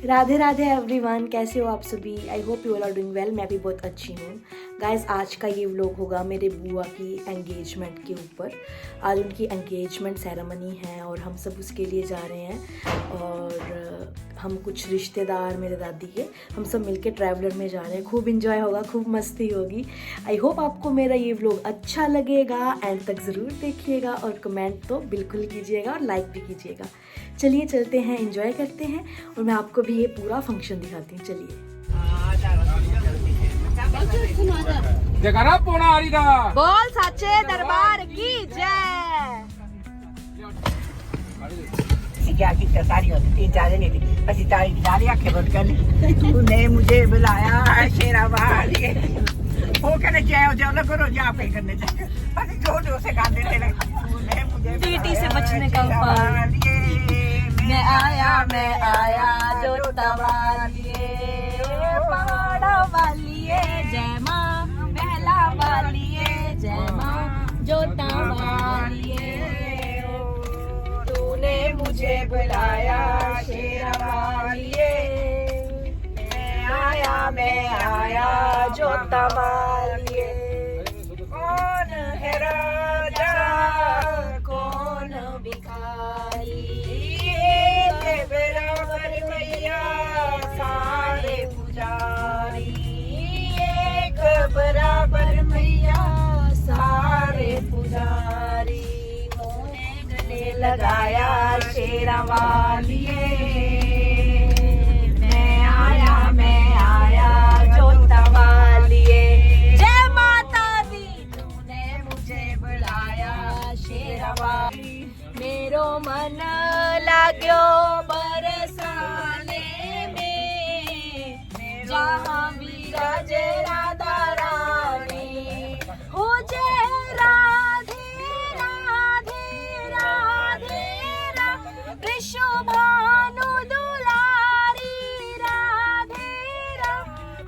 Radhe Radhe everyone, कैसे हो आप सभी। I hope you all are doing well. मैं भी बहुत अच्छी हूँ। गाइस, आज का ये व्लॉग होगा मेरे बुआ की एंगेजमेंट के ऊपर। आज उनकी एंगेजमेंट सेरेमनी है और हम सब उसके लिए जा रहे हैं। और हम कुछ रिश्तेदार मेरे दादी के, हम सब मिलके ट्रैवलर में जा रहे हैं। खूब इंजॉय होगा, खूब मस्ती होगी। आई होप आपको मेरा ये व्लॉग अच्छा लगेगा। एंड तक ज़रूर देखिएगा और कमेंट तो बिल्कुल कीजिएगा और लाइक भी कीजिएगा। चलिए चलते हैं, एंजॉय करते हैं और मैं आपको भी ये पूरा फंक्शन दिखाती हूँ। चलिए। बोल सच्चे दरबार की जय। क्या की सारी होती 3-4 दिन की असि तारी डाली आखे बंद कर ली। तूने मुझे बुलाया शेरा वाली, वो कहने चाहे जाओ ना करो जा पे करने चाहिए। असि जो से गाते थे तूने मुझे टीटी से बचने का उपाय। मैं आया जो तवालिए पहाड़ा वालिए जय माँ, महला वालिए जय माँ, जोता वालिए। तूने मुझे बुलाया शेरा वालिए, मैं आया जो तवालिए। कौन है राजा कौन भिखारी, एक बराबर मैया सारे पुजारी, एक बराबर मैया सारे पुजारी। मोने गले लगाया शेरा वालिए, मैं आया जोता वालिए। जय माता दी। तूने मुझे बुलाया शेरा वाली, मेरो मन लाग्यो बरसाने में, जहाँ विराजे राधा रानी। हो जय राधे राधे राधे विश्व भानु दुलारी राधे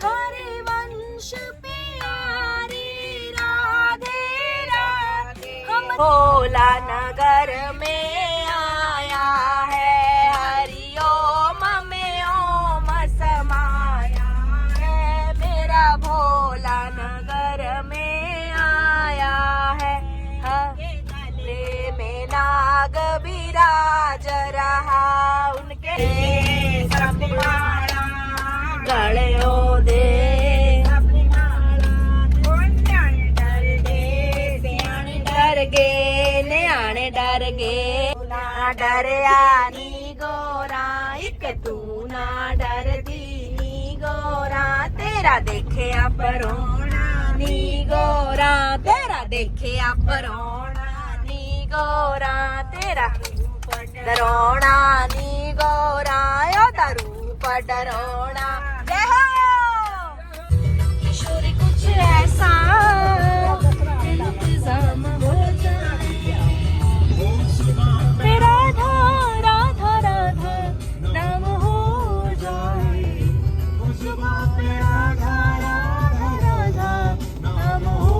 हरिवंश प्यारी राधे राधे। हम भोला नगर में आया है, हरिओम में ओम समाया है। मेरा भोला नगर में आया है, गले में नाग विराज रहा। उनके गड़ो दे डर गे न्याणे डर गे। ना डरया नी गोरा, एक तू ना डर दी नी गोरा। तेरा देखे अपरोना नी गोरा, तेरा देखे अपरोना नी गोरा। तेरा डरोना नी गोरा, यो रूप डरोना। जय हो किशोरी, कुछ ऐसा इंतजाम हो जाए। राधा राधा राधा नाम हो जाए। राधा राधा राधा नाम हो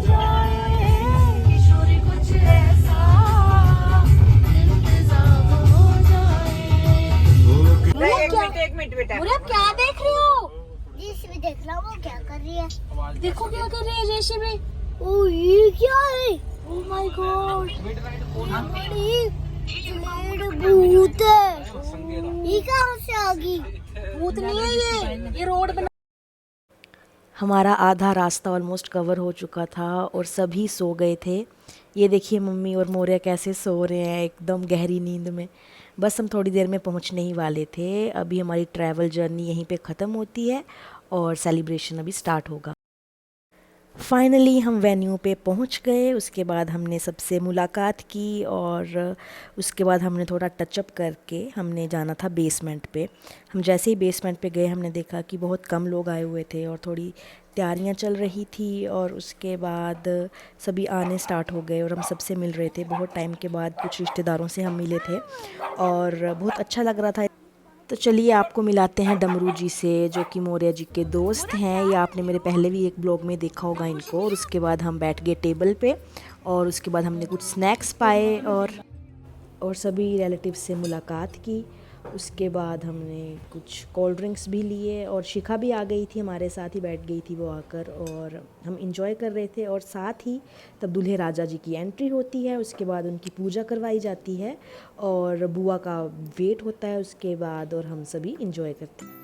जाए। किशोरी, कुछ ऐसा इंतजाम हो जाए। एक मिनट बेटा, मुझे क्या देख रही हो? जेसीबी देख रहा, वो क्या कर रही है? देखो क्या कर रही है जेसीबी। ओ ये क्या है? ओह माय गॉड, भूत है। ये कहाँ से आ गई? भूत नहीं है ये रोड बना। हमारा आधा रास्ता ऑलमोस्ट कवर हो चुका था और सभी सो गए थे। ये देखिए मम्मी और मोरिया कैसे सो रहे हैं, एकदम गहरी नींद में। बस हम थोड़ी देर में पहुंचने ही वाले थे। अभी हमारी ट्रैवल जर्नी यहीं पे ख़त्म होती है और सेलिब्रेशन अभी स्टार्ट होगा। फाइनली हम वेन्यू पे पहुंच गए। उसके बाद हमने सबसे मुलाकात की और उसके बाद हमने थोड़ा टचअप करके हमने जाना था बेसमेंट पे। हम जैसे ही बेसमेंट पे गए हमने देखा कि बहुत कम लोग आए हुए थे और थोड़ी तैयारियां चल रही थी। और उसके बाद सभी आने स्टार्ट हो गए और हम सबसे मिल रहे थे। बहुत टाइम के बाद कुछ रिश्तेदारों से हम मिले थे और बहुत अच्छा लग रहा था। तो चलिए आपको मिलाते हैं डमरू जी से, जो कि मोरिया जी के दोस्त हैं। ये आपने मेरे पहले भी एक ब्लॉग में देखा होगा इनको। और उसके बाद हम बैठ गए टेबल पे और उसके बाद हमने कुछ स्नैक्स पाए और सभी रिलेटिव से मुलाकात की। उसके बाद हमने कुछ कोल्ड ड्रिंक्स भी लिए और शिखा भी आ गई थी, हमारे साथ ही बैठ गई थी वो आकर, और हम इंजॉय कर रहे थे। और साथ ही तब दूल्हे राजा जी की एंट्री होती है, उसके बाद उनकी पूजा करवाई जाती है और बुआ का वेट होता है उसके बाद, और हम सभी इंजॉय करते हैं।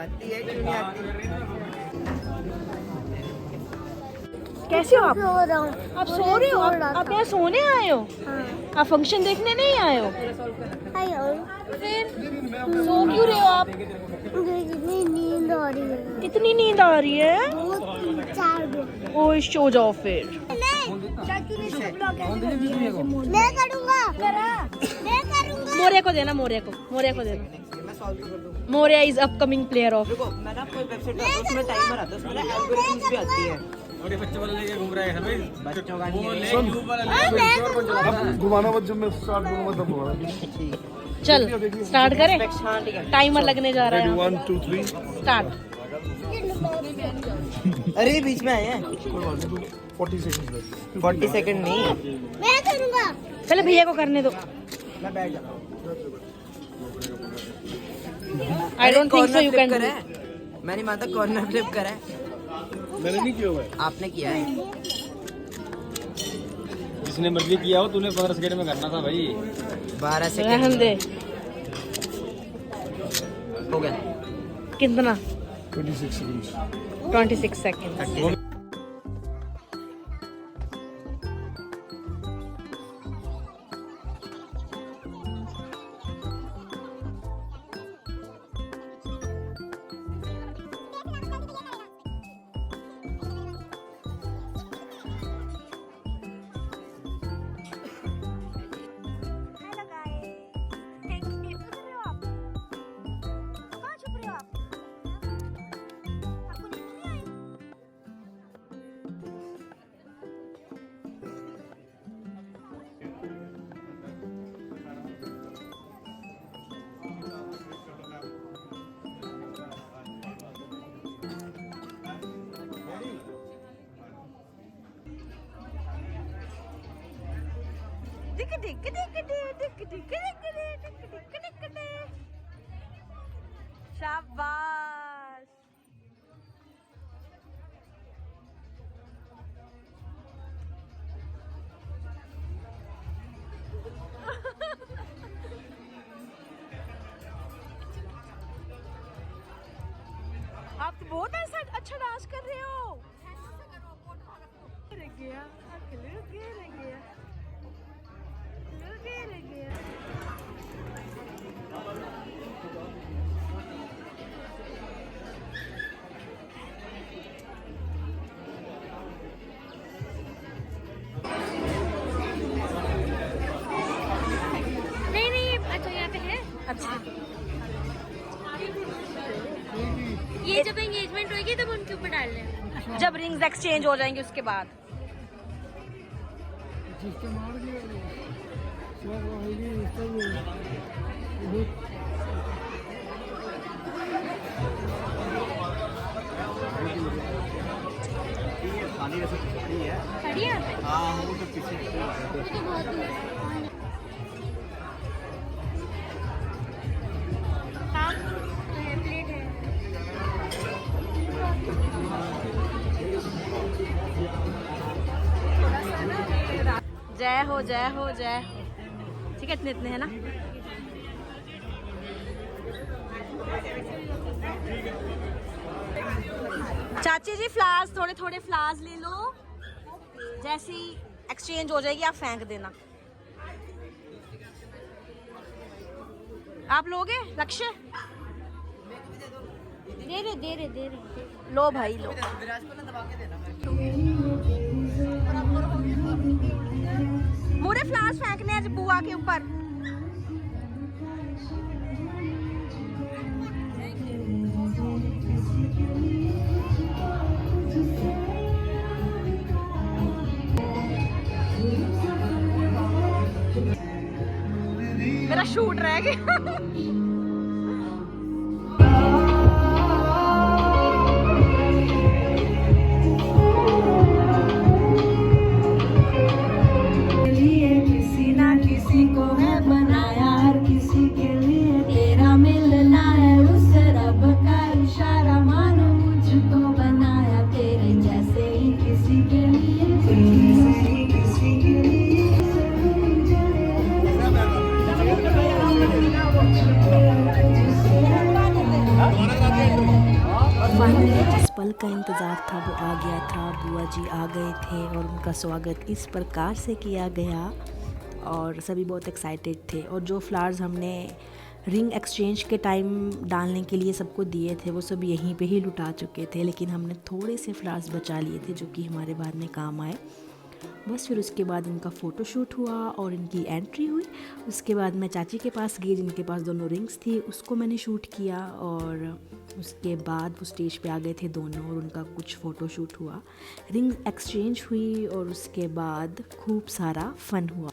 आती है क्यों नहीं आती? कैसे हो आप? सो रहा हूँ। आप सो रहे हो? आप यहाँ सोने आए हो? हाँ। आप फंक्शन देखने नहीं आए हो? आयो। फिर सो क्यों रहे हो आप? मुझे इतनी नींद आ रही है। कितनी नींद आ रही है? वो 4 बजे। ओ सो जाओ फिर। चाचू ने सब लोग कैसे कर दिया? मैं करूँगा। मैं करूँगा। मोरिया को देना, मोरिया को देना। Moriya is upcoming player of. देखो मैं ना कोई वेबसाइट पर उसमें टाइमर आता है, उसमें एल्गोरिथम्स भी आती है। और ये बच्चे वाला लेके घूम रहे हैं भाई, बच्चों का नहीं है। सुन घुमाना मत, जब मैं स्टार्ट करूंगा तब घुमाना। चल स्टार्ट करें, हाँ ठीक है। टाइमर लगने जा रहा है। 1 2 3 स्टार्ट। अरे बीच में आए हैं। 40 सेकंड 40 सेकंड नहीं। मैं करूँगा। पहले भैया को करने दो। मैं बैठ जाता हूँ। I don't think so you can do. मैं नहीं मानता कॉर्नर फ्लिप करा है। मैंने नहीं किया हुआ है। आपने किया है। जिसने मर्जी किया हो, तूने 15 सेकंड में करना था भाई। 12 सेकंड रहने दे। हो गया। कितना? 26 सेकंड 26 सेकंड। 30 शाबाश। आप तो बहुत अच्छा डांस कर रहे हो। रह गया, रह गया। नहीं अच्छा यहाँ पे है। अच्छा, ये जब एंगेजमेंट होगी तब उनके ऊपर डालने हैं। जब रिंग्स एक्सचेंज हो जाएंगे उसके बाद। खड़ी है यहाँ पे। हां वो तो पीछे वो तो बहुत दूर है। हाँ, प्लेट है। जय हो जय हो जय हो। ठीक है, इतने है ना। चाची जी फ्लावर्स, थोड़े थोड़े फ्लावर्स ले लो। जैसी एक्सचेंज हो जाएगी आप फेंक देना। आप लोगे लक्ष्य? दे रहे। लो भाई लो। पूरे फ्लावर्स फेंकने हैं बुआ के ऊपर। मेरा शूट रह गया। किसी ना किसी को है बनाया, हर किसी के लिए तेरा मिलना है, उस रब का इशारा मानो मुझको बनाया तेरे जैसे ही किसी के लिए, किसी के लिए फाइनली जिस पल का इंतज़ार था वो आ गया था। बुआ जी आ गए थे और उनका स्वागत इस प्रकार से किया गया और सभी बहुत एक्साइटेड थे। और जो फ्लावर्स हमने रिंग एक्सचेंज के टाइम डालने के लिए सबको दिए थे वो सब यहीं पे ही लुटा चुके थे, लेकिन हमने थोड़े से फ्लावर्स बचा लिए थे जो कि हमारे बाद में काम आए। बस फिर उसके बाद इनका फ़ोटो शूट हुआ और इनकी एंट्री हुई। उसके बाद मैं चाची के पास गई जिनके पास दोनों रिंग्स थी, उसको मैंने शूट किया और उसके बाद वो स्टेज पे आ गए थे दोनों और उनका कुछ फ़ोटो शूट हुआ, रिंग एक्सचेंज हुई और उसके बाद खूब सारा फ़न हुआ।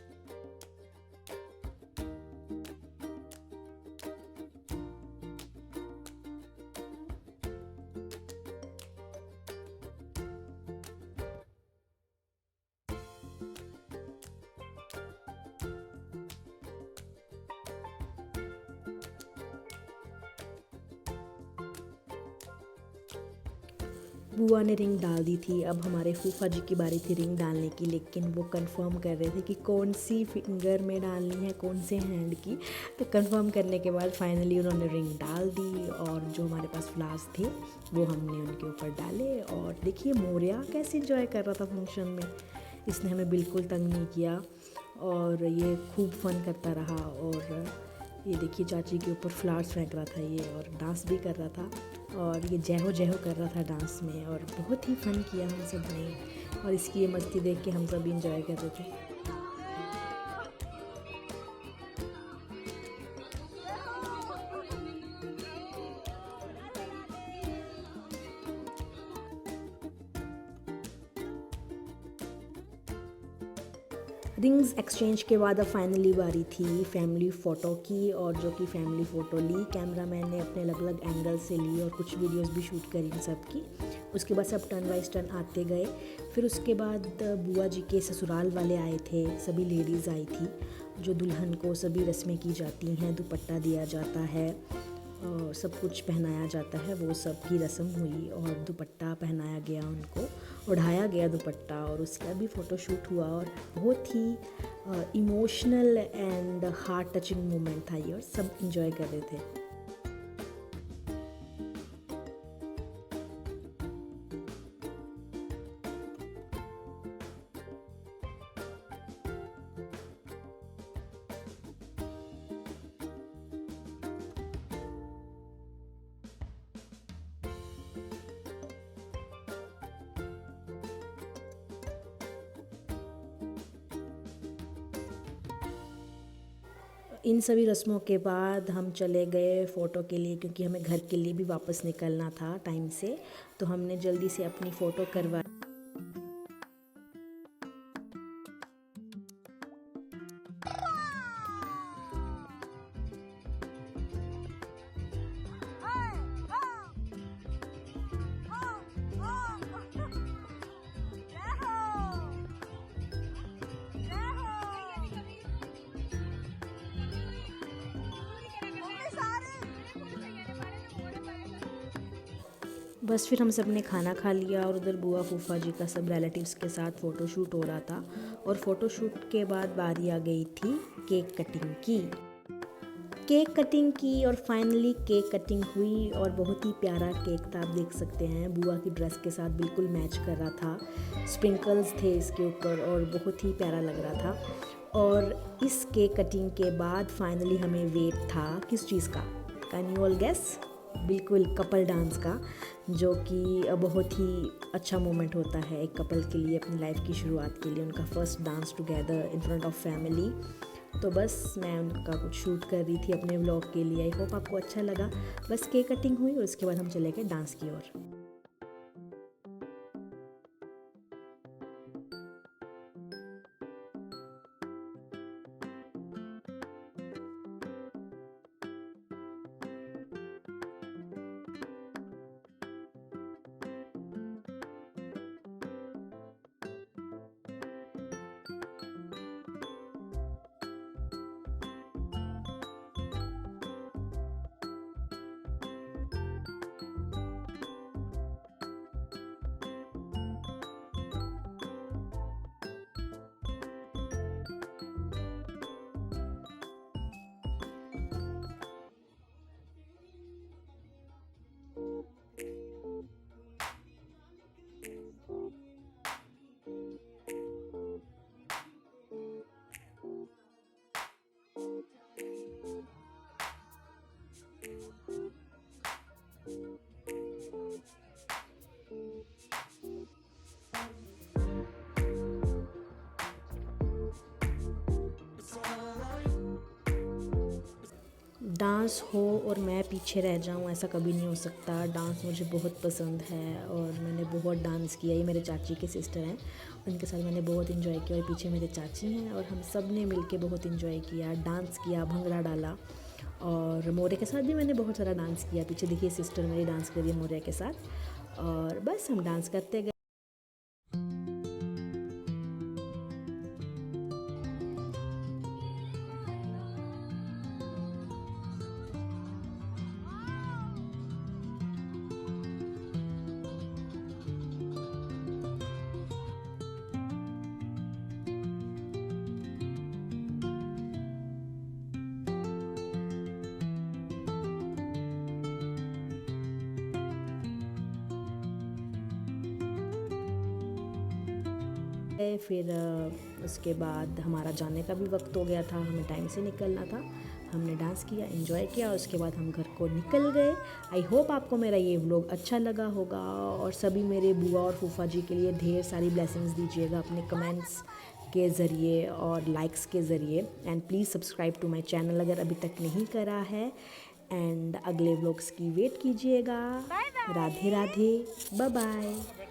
बुआ ने रिंग डाल दी थी, अब हमारे फूफा जी की बारी थी रिंग डालने की, लेकिन वो कंफर्म कर रहे थे कि कौन सी फिंगर में डालनी है, कौन से हैंड की। तो कंफर्म करने के बाद फाइनली उन्होंने रिंग डाल दी और जो हमारे पास फ्लावर्स थे वो हमने उनके ऊपर डाले। और देखिए मोरिया कैसे इंजॉय कर रहा था फंक्शन में, इसने हमें बिल्कुल तंग नहीं किया और ये खूब फन करता रहा। और ये देखिए चाची के ऊपर फ्लावर्स फेंक रहा था ये और डांस भी कर रहा था और ये जय हो कर रहा था डांस में और बहुत ही फन किया हम सब ने। और इसकी ये मस्ती देख के हम सब इंजॉय कर रहे थे। रिंग्स एक्सचेंज के बाद अब फाइनली बारी थी फैमिली फ़ोटो की, और जो कि फैमिली फ़ोटो ली कैमरामैन ने अपने अलग अलग एंगल से ली और कुछ वीडियोस भी शूट करी इन सब की। उसके बाद सब टर्न बाई टर्न आते गए। फिर उसके बाद बुआ जी के ससुराल वाले आए थे, सभी लेडीज़ आई थी। जो दुल्हन को सभी रस्में की जाती हैं, दुपट्टा दिया जाता है और सब कुछ पहनाया जाता है, वो सब की रस्म हुई और दुपट्टा पहनाया गया उनको, ओढ़ाया गया दुपट्टा और उसका भी फ़ोटो शूट हुआ। और बहुत ही emotional and heart touching moment था ये और सब इंजॉय कर रहे थे। इन सभी रस्मों के बाद हम चले गए फ़ोटो के लिए, क्योंकि हमें घर के लिए भी वापस निकलना था टाइम से, तो हमने जल्दी से अपनी फ़ोटो करवाई। बस फिर हम सब ने खाना खा लिया और उधर बुआ फूफा जी का सब रिलेटिव्स के साथ फ़ोटो शूट हो रहा था। और फ़ोटो शूट के बाद बारी आ गई थी केक कटिंग की। केक कटिंग की और फाइनली केक कटिंग हुई और बहुत ही प्यारा केक था, आप देख सकते हैं बुआ की ड्रेस के साथ बिल्कुल मैच कर रहा था, स्प्रिंकल्स थे इसके ऊपर और बहुत ही प्यारा लग रहा था। और इस केक कटिंग के बाद फाइनली हमें वेट था किस चीज़ का, कैन यू ऑल गेस? बिल्कुल कपल डांस का, जो कि बहुत ही अच्छा मोमेंट होता है एक कपल के लिए अपनी लाइफ की शुरुआत के लिए, उनका first dance together in front of family. तो बस मैं उनका कुछ शूट कर रही थी अपने व्लॉग के लिए। आई होप आपको अच्छा लगा। बस केक कटिंग हुई और उसके बाद हम चले गए डांस की ओर। डांस हो और मैं पीछे रह जाऊं ऐसा कभी नहीं हो सकता। डांस मुझे बहुत पसंद है और मैंने बहुत डांस किया। ये मेरे चाची के सिस्टर हैं, उनके साथ मैंने बहुत इन्जॉय किया। और पीछे मेरे चाची हैं और हम सब ने मिल के बहुत इन्जॉय किया, डांस किया, भंगड़ा डाला। और मोरे के साथ भी मैंने बहुत सारा डांस किया। पीछे देखिए सिस्टर मेरी डांस कर रही है मोरे के साथ। और बस हम डांस करते गए। फिर उसके बाद हमारा जाने का भी वक्त हो गया था, हमें टाइम से निकलना था। हमने डांस किया, एंजॉय किया और उसके बाद हम घर को निकल गए। आई होप आपको मेरा ये व्लॉग अच्छा लगा होगा और सभी मेरे बुआ और फूफा जी के लिए ढेर सारी ब्लेसिंग्स दीजिएगा अपने कमेंट्स के ज़रिए और लाइक्स के ज़रिए। And please subscribe to my channel अगर अभी तक नहीं करा है। एंड अगले व्लॉग्स की वेट कीजिएगा। Radhe Radhe, bye bye.